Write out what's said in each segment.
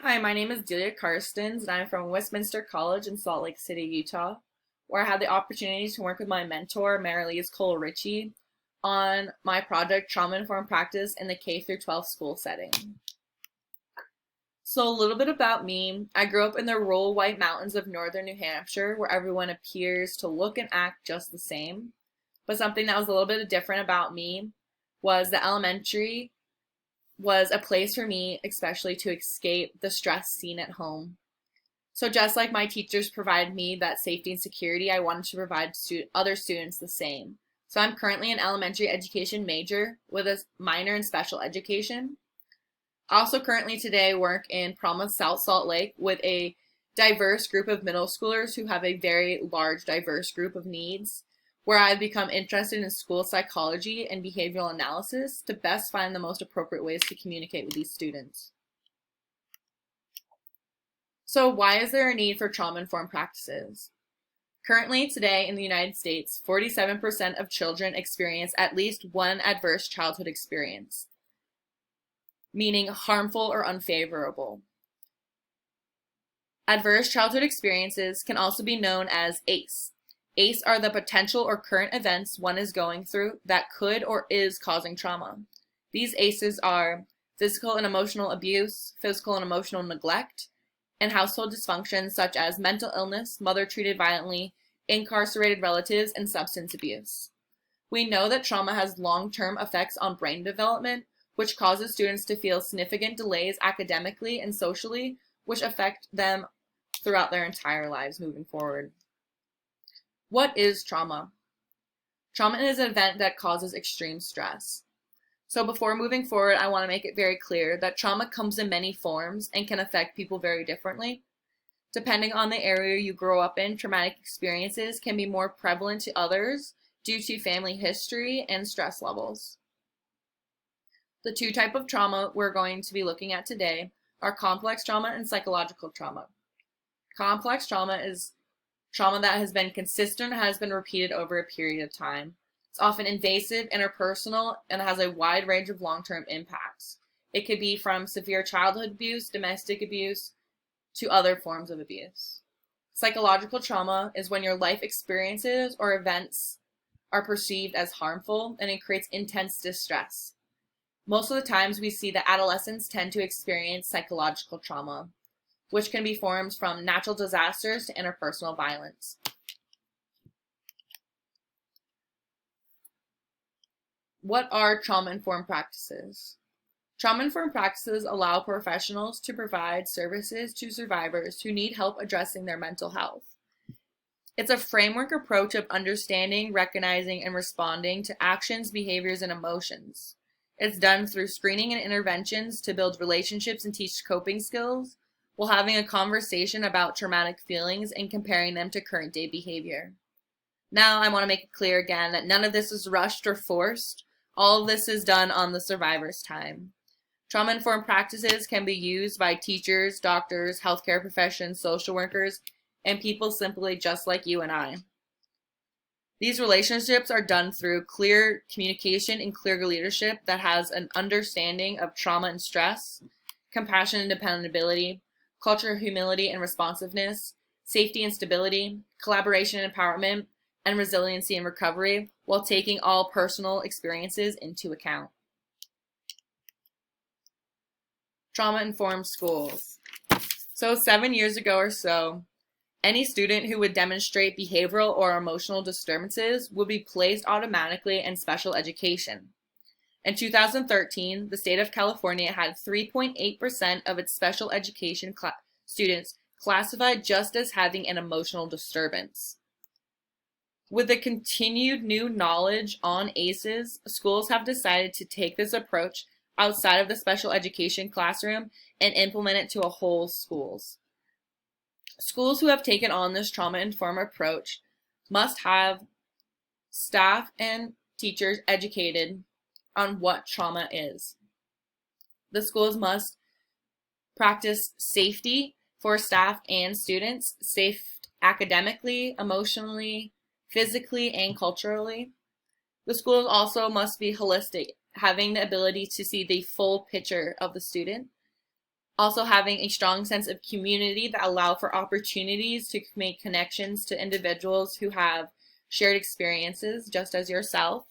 Hi, my name is Delia Carstens, and I'm from Westminster College in Salt Lake City, Utah, where I had the opportunity to work with my mentor, Marilise Cole-Ritchie, on my project Trauma-Informed Practice in the K-12 school setting. So a little bit about me. I grew up in the rural White Mountains of northern New Hampshire, where everyone appears to look and act just the same. But something that was a little bit different about me was the elementary was a place for me, especially to escape the stress seen at home. So just like my teachers provided me that safety and security, I wanted to provide other students the same. So I'm currently an elementary education major with a minor in special education. I also currently today work in Promise South Salt Lake with a diverse group of middle schoolers who have a very large, diverse group of needs, where I've become interested in school psychology and behavioral analysis to best find the most appropriate ways to communicate with these students. So why is there a need for trauma-informed practices? Currently, today in the United States, 47% of children experience at least one adverse childhood experience, meaning harmful or unfavorable. Adverse childhood experiences can also be known as ACE. ACE are the potential or current events one is going through that could or is causing trauma. These ACEs are physical and emotional abuse, physical and emotional neglect, and household dysfunction such as mental illness, mother treated violently, incarcerated relatives, and substance abuse. We know that trauma has long-term effects on brain development, which causes students to feel significant delays academically and socially, which affect them throughout their entire lives moving forward. What is trauma? Trauma is an event that causes extreme stress. So before moving forward, I want to make it very clear that trauma comes in many forms and can affect people very differently. Depending on the area you grow up in, traumatic experiences can be more prevalent to others due to family history and stress levels. The two types of trauma we're going to be looking at today are complex trauma and psychological trauma. Complex trauma is trauma that has been consistent and has been repeated over a period of time. It's often invasive, interpersonal, and has a wide range of long-term impacts. It could be from severe childhood abuse, domestic abuse, to other forms of abuse. Psychological trauma is when your life experiences or events are perceived as harmful and it creates intense distress. Most of the times we see that adolescents tend to experience psychological trauma, which can be forms from natural disasters to interpersonal violence. What are trauma-informed practices? Trauma-informed practices allow professionals to provide services to survivors who need help addressing their mental health. It's a framework approach of understanding, recognizing, and responding to actions, behaviors, and emotions. It's done through screening and interventions to build relationships and teach coping skills, while having a conversation about traumatic feelings and comparing them to current day behavior. Now I want to make it clear again that none of this is rushed or forced. All of this is done on the survivor's time. Trauma-informed practices can be used by teachers, doctors, healthcare professions, social workers, and people simply just like you and I. These relationships are done through clear communication and clear leadership that has an understanding of trauma and stress, compassion and dependability, culture of humility and responsiveness, safety and stability, collaboration and empowerment, and resiliency and recovery, while taking all personal experiences into account. Trauma-informed schools. So 7 years ago or so, any student who would demonstrate behavioral or emotional disturbances would be placed automatically in special education. In 2013, the state of California had 3.8% of its special education students classified just as having an emotional disturbance. With the continued new knowledge on ACEs, schools have decided to take this approach outside of the special education classroom and implement it to whole schools. Schools who have taken on this trauma-informed approach must have staff and teachers educated on what trauma is. The schools must practice safety for staff and students, safe academically, emotionally, physically, and culturally. The schools also must be holistic, having the ability to see the full picture of the student, Also having a strong sense of community that allow for opportunities to make connections to individuals who have shared experiences just as yourself.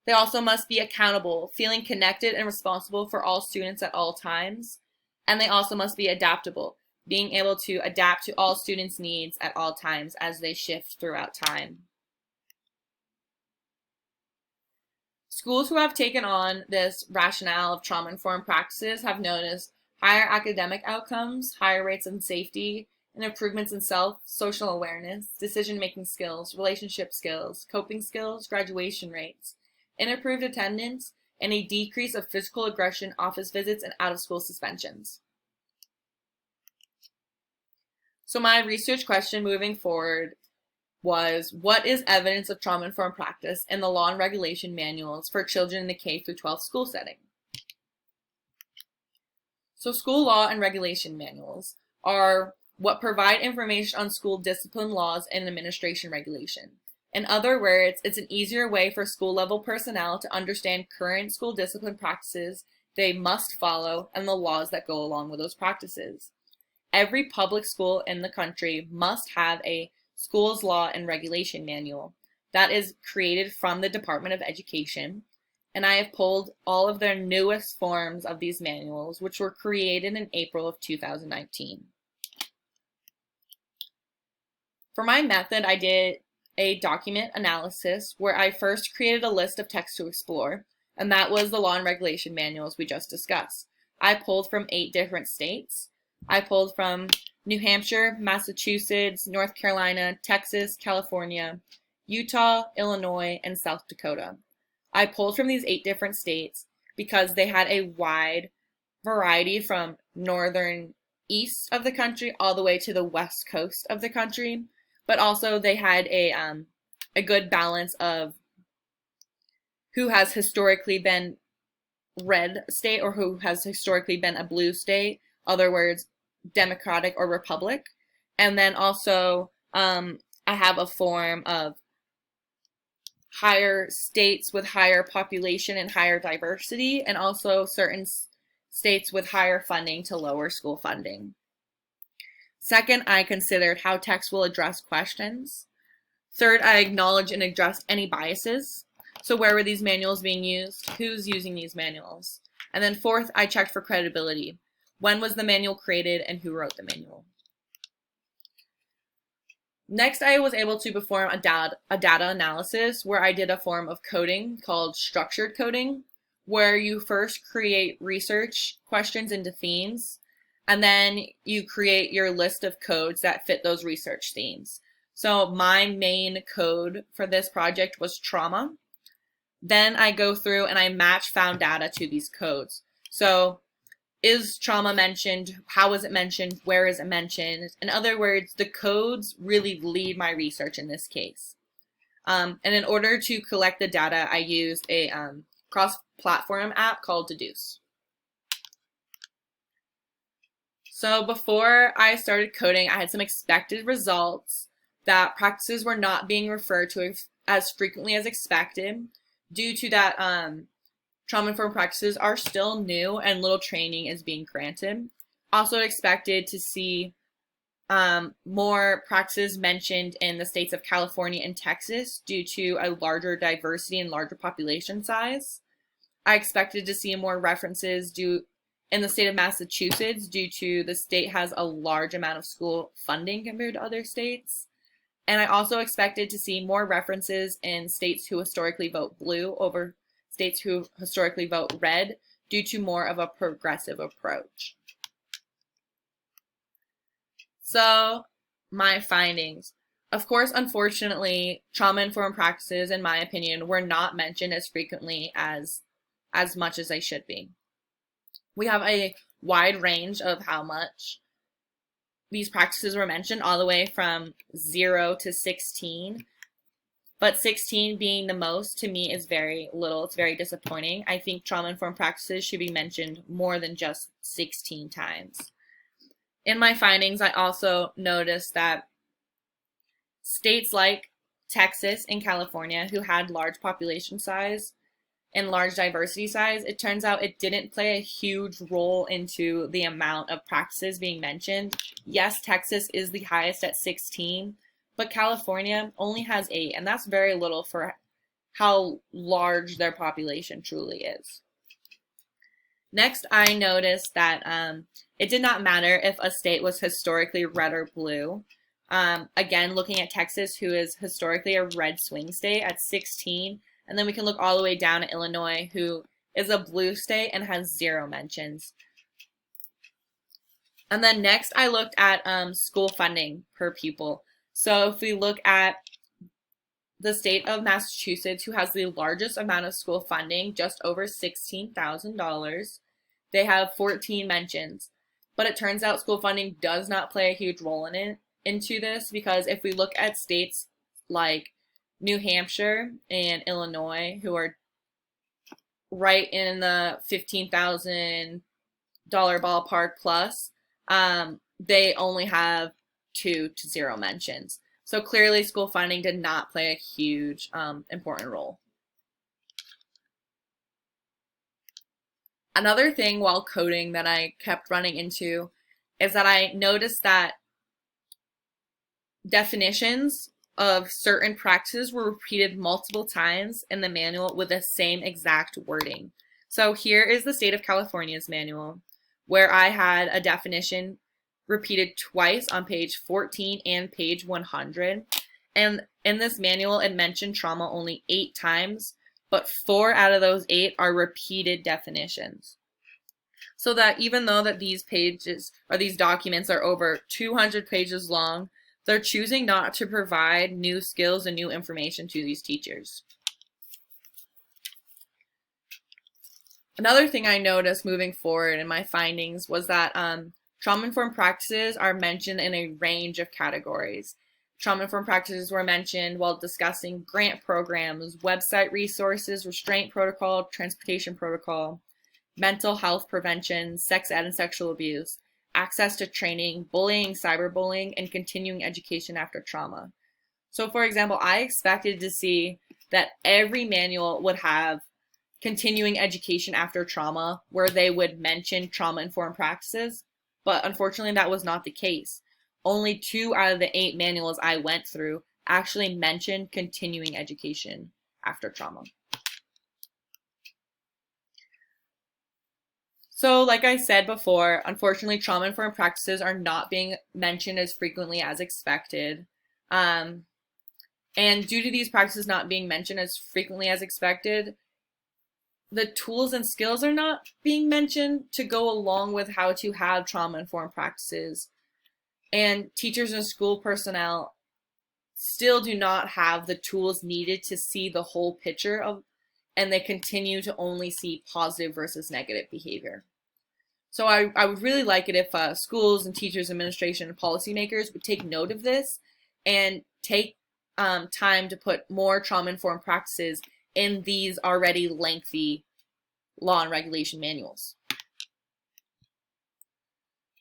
They also must be accountable, feeling connected and responsible for all students at all times. And they also must be adaptable, being able to adapt to all students' needs at all times as they shift throughout time. Schools who have taken on this rationale of trauma-informed practices have noticed higher academic outcomes, higher rates of safety, and improvements in social awareness, decision-making skills, relationship skills, coping skills, graduation rates, and improved attendance, and a decrease of physical aggression, office visits, and out-of-school suspensions. So my research question moving forward was, what is evidence of trauma-informed practice in the law and regulation manuals for children in the K-12 school setting? So school law and regulation manuals are what provide information on school discipline laws and administration regulation. In other words, it's an easier way for school-level personnel to understand current school discipline practices they must follow and the laws that go along with those practices. Every public school in the country must have a School's Law and Regulation Manual that is created from the Department of Education, and I have pulled all of their newest forms of these manuals, which were created in April of 2019. For my method, I did a document analysis where I first created a list of texts to explore, and that was the law and regulation manuals we just discussed. I pulled from 8 different states. I pulled from New Hampshire, Massachusetts, North Carolina, Texas, California, Utah, Illinois, and South Dakota. I pulled from these 8 different states because they had a wide variety from northern east of the country all the way to the west coast of the country, but also they had a good balance of who has historically been red state or who has historically been a blue state, other words, Democratic or Republic. And then also I have a form of higher states with higher population and higher diversity, and also certain states with higher funding to lower school funding. Second, I considered how text will address questions. Third, I acknowledge and addressed any biases. So where were these manuals being used? Who's using these manuals? And then fourth, I checked for credibility. When was the manual created and who wrote the manual? Next, I was able to perform a data analysis where I did a form of coding called structured coding, where you first create research questions into themes, and then you create your list of codes that fit those research themes. So my main code for this project was trauma. Then I go through and I match found data to these codes. So is trauma mentioned? How is it mentioned? Where is it mentioned? In other words, the codes really lead my research in this case. And in order to collect the data, I used a cross-platform app called Deduce. So before I started coding, I had some expected results that practices were not being referred to as frequently as expected due to that trauma-informed practices are still new and little training is being granted. Also expected to see more practices mentioned in the states of California and Texas due to a larger diversity and larger population size. I expected to see more references in the state of Massachusetts due to the state has a large amount of school funding compared to other states. And I also expected to see more references in states who historically vote blue over states who historically vote red due to more of a progressive approach. So, my findings. Of course, unfortunately, trauma-informed practices, in my opinion, were not mentioned as frequently as much as they should be. We have a wide range of how much these practices were mentioned, all the way from 0 to 16. But 16 being the most, to me, is very little. It's very disappointing. I think trauma-informed practices should be mentioned more than just 16 times. In my findings, I also noticed that states like Texas and California, who had large population size, and large diversity size, it turns out it didn't play a huge role into the amount of practices being mentioned. Yes, Texas is the highest at 16, but California only has 8, and that's very little for how large their population truly is. Next, I noticed that it did not matter if a state was historically red or blue. Again, looking at Texas, who is historically a red swing state at 16, and then we can look all the way down at Illinois, who is a blue state and has 0 mentions. And then next, I looked at school funding per pupil. So if we look at the state of Massachusetts, who has the largest amount of school funding, just over $16,000, they have 14 mentions. But it turns out school funding does not play a huge role into this, because if we look at states like New Hampshire and Illinois, who are right in the $15,000 ballpark plus, they only have 2 to 0 mentions. So clearly school funding did not play a huge important role. Another thing while coding that I kept running into is that I noticed that definitions of certain practices were repeated multiple times in the manual with the same exact wording. So here is the state of California's manual, where I had a definition repeated twice on page 14 and page 100. And in this manual, it mentioned trauma only 8 times, but 4 out of those 8 are repeated definitions. So that even though that these pages or these documents are over 200 pages long, they're choosing not to provide new skills and new information to these teachers. Another thing I noticed moving forward in my findings was that trauma-informed practices are mentioned in a range of categories. Trauma-informed practices were mentioned while discussing grant programs, website resources, restraint protocol, transportation protocol, mental health prevention, sex ed and sexual abuse, access to training, bullying, cyberbullying, and continuing education after trauma. So for example, I expected to see that every manual would have continuing education after trauma, where they would mention trauma-informed practices, but unfortunately that was not the case. Only 2 out of the 8 manuals I went through actually mentioned continuing education after trauma. So like I said before, unfortunately trauma-informed practices are not being mentioned as frequently as expected. And due to these practices not being mentioned as frequently as expected, the tools and skills are not being mentioned to go along with how to have trauma-informed practices. And teachers and school personnel still do not have the tools needed to see the whole picture of, and they continue to only see positive versus negative behavior. So I would really like it if schools and teachers, administration, and policymakers would take note of this and take time to put more trauma-informed practices in these already lengthy law and regulation manuals.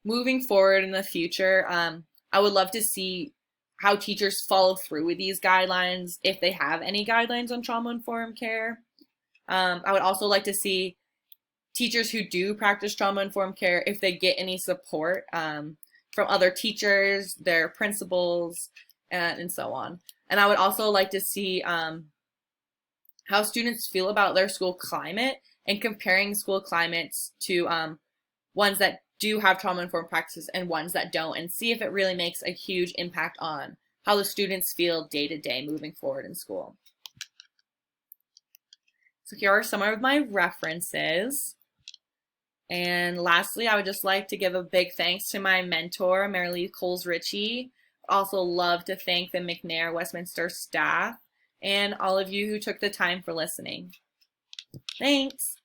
Moving forward in the future, I would love to see how teachers follow through with these guidelines, if they have any guidelines on trauma-informed care. I would also like to see teachers who do practice trauma-informed care, if they get any support from other teachers, their principals, and so on. And I would also like to see how students feel about their school climate, and comparing school climates to ones that do have trauma-informed practices and ones that don't, and see if it really makes a huge impact on how the students feel day to day moving forward in school. So here are some of my references. And lastly, I would just like to give a big thanks to my mentor, Marilee Coles-Ritchie. Also love to thank the McNair Westminster staff and all of you who took the time for listening. Thanks.